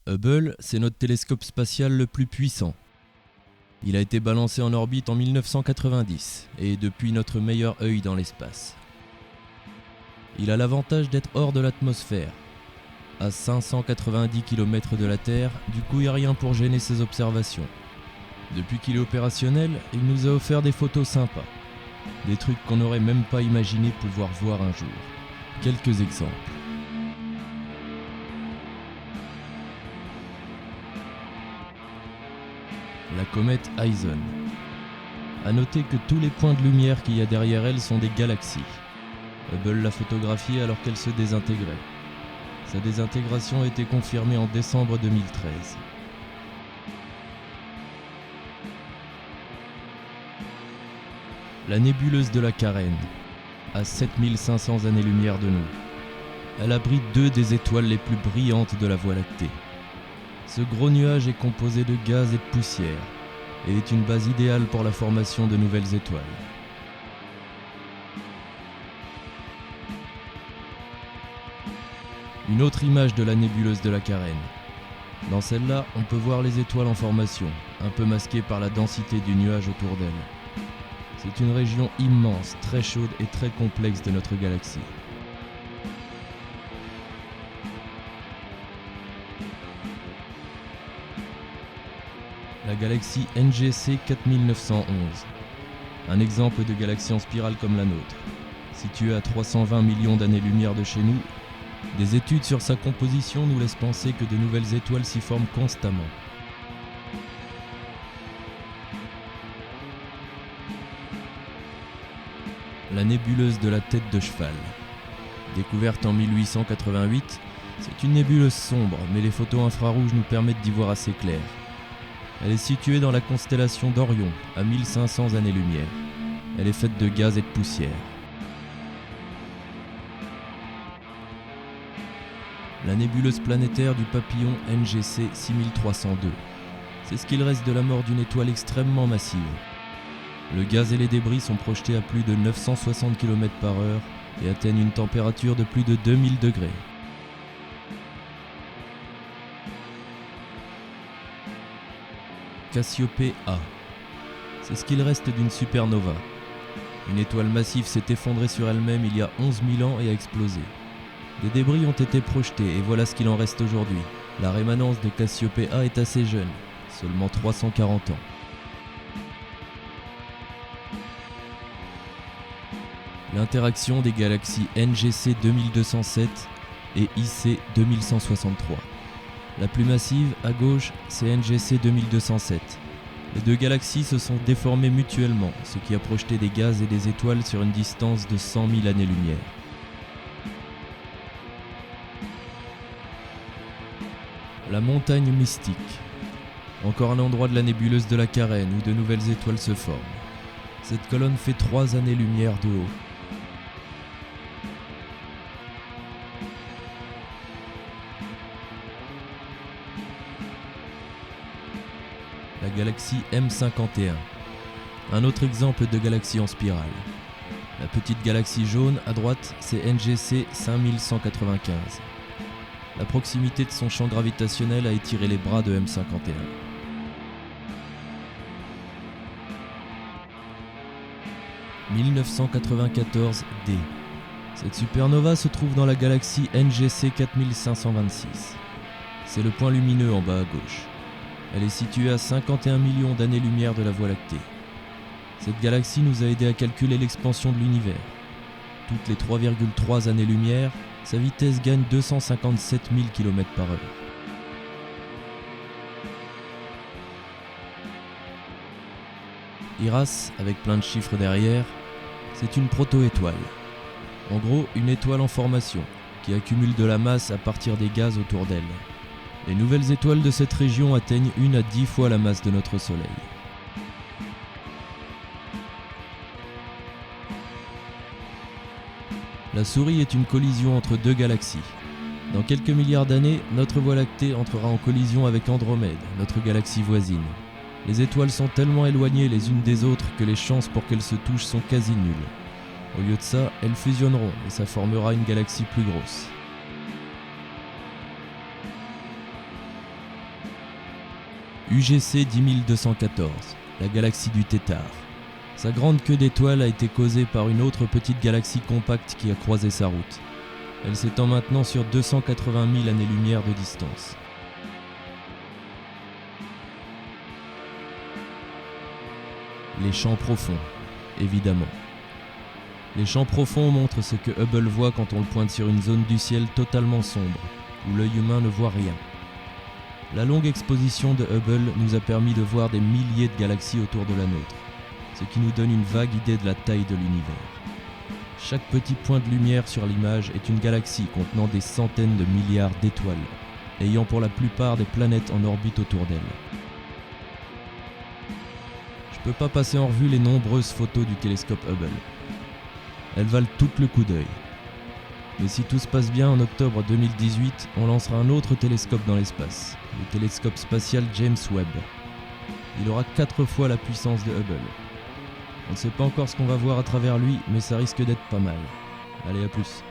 Hubble, c'est notre télescope spatial le plus puissant. Il a été balancé en orbite en 1990 et est depuis notre meilleur œil dans l'espace. Il a l'avantage d'être hors de l'atmosphère. À 590 km de la Terre, du coup il n'y a rien pour gêner ses observations. Depuis qu'il est opérationnel, il nous a offert des photos sympas. Des trucs qu'on n'aurait même pas imaginé pouvoir voir un jour. Quelques exemples. La comète Eisen. A noter que tous les points de lumière qu'il y a derrière elle sont des galaxies. Hubble l'a photographiée alors qu'elle se désintégrait. Sa désintégration a été confirmée en décembre 2013. La nébuleuse de la Carène, à 7500 années-lumière de nous. Elle abrite deux des étoiles les plus brillantes de la Voie lactée. Ce gros nuage est composé de gaz et de poussière et est une base idéale pour la formation de nouvelles étoiles. Une autre image de la nébuleuse de la Carène. Dans celle-là, on peut voir les étoiles en formation, un peu masquées par la densité du nuage autour d'elles. C'est une région immense, très chaude et très complexe de notre galaxie. La galaxie NGC 4911. Un exemple de galaxie en spirale comme la nôtre. Située à 320 millions d'années-lumière de chez nous, des études sur sa composition nous laissent penser que de nouvelles étoiles s'y forment constamment. La nébuleuse de la tête de cheval. Découverte en 1888, c'est une nébuleuse sombre, mais les photos infrarouges nous permettent d'y voir assez clair. Elle est située dans la constellation d'Orion, à 1500 années-lumière. Elle est faite de gaz et de poussière. La nébuleuse planétaire du papillon NGC 6302. C'est ce qu'il reste de la mort d'une étoile extrêmement massive. Le gaz et les débris sont projetés à plus de 960 km/h et atteignent une température de plus de 2000 degrés. Cassiopée A. C'est ce qu'il reste d'une supernova. Une étoile massive s'est effondrée sur elle-même il y a 11 000 ans et a explosé. Des débris ont été projetés et voilà ce qu'il en reste aujourd'hui. La rémanence de Cassiopée A est assez jeune, seulement 340 ans. L'interaction des galaxies NGC 2207 et IC 2163. La plus massive, à gauche, c'est NGC 2207. Les deux galaxies se sont déformées mutuellement, ce qui a projeté des gaz et des étoiles sur une distance de 100 000 années-lumière. La montagne mystique. Encore un endroit de la nébuleuse de la Carène où de nouvelles étoiles se forment. Cette colonne fait 3 années-lumière de haut. La galaxie M51. Un autre exemple de galaxie en spirale. La petite galaxie jaune à droite, c'est NGC 5195. La proximité de son champ gravitationnel a étiré les bras de M51. « 1994 D. Cette supernova se trouve dans la galaxie NGC 4526. C'est le point lumineux en bas à gauche. Elle est située à 51 millions d'années-lumière de la Voie lactée. Cette galaxie nous a aidé à calculer l'expansion de l'univers. Toutes les 3,3 années-lumière, sa vitesse gagne 257 000 km/h. IRAS, avec plein de chiffres derrière, c'est une proto-étoile. En gros, une étoile en formation, qui accumule de la masse à partir des gaz autour d'elle. Les nouvelles étoiles de cette région atteignent 1 à 10 fois la masse de notre Soleil. La souris est une collision entre deux galaxies. Dans quelques milliards d'années, notre Voie lactée entrera en collision avec Andromède, notre galaxie voisine. Les étoiles sont tellement éloignées les unes des autres que les chances pour qu'elles se touchent sont quasi nulles. Au lieu de ça, elles fusionneront et ça formera une galaxie plus grosse. UGC 10214, la galaxie du Tétard. Sa grande queue d'étoiles a été causée par une autre petite galaxie compacte qui a croisé sa route. Elle s'étend maintenant sur 280 000 années-lumière de distance. Les champs profonds, évidemment. Les champs profonds montrent ce que Hubble voit quand on le pointe sur une zone du ciel totalement sombre, où l'œil humain ne voit rien. La longue exposition de Hubble nous a permis de voir des milliers de galaxies autour de la nôtre, ce qui nous donne une vague idée de la taille de l'univers. Chaque petit point de lumière sur l'image est une galaxie contenant des centaines de milliards d'étoiles, ayant pour la plupart des planètes en orbite autour d'elle. Je peux pas passer en revue les nombreuses photos du télescope Hubble. Elles valent toutes le coup d'œil. Mais si tout se passe bien, en octobre 2018, on lancera un autre télescope dans l'espace, le télescope spatial James Webb. Il aura 4 fois la puissance de Hubble. On ne sait pas encore ce qu'on va voir à travers lui, mais ça risque d'être pas mal. Allez, à plus.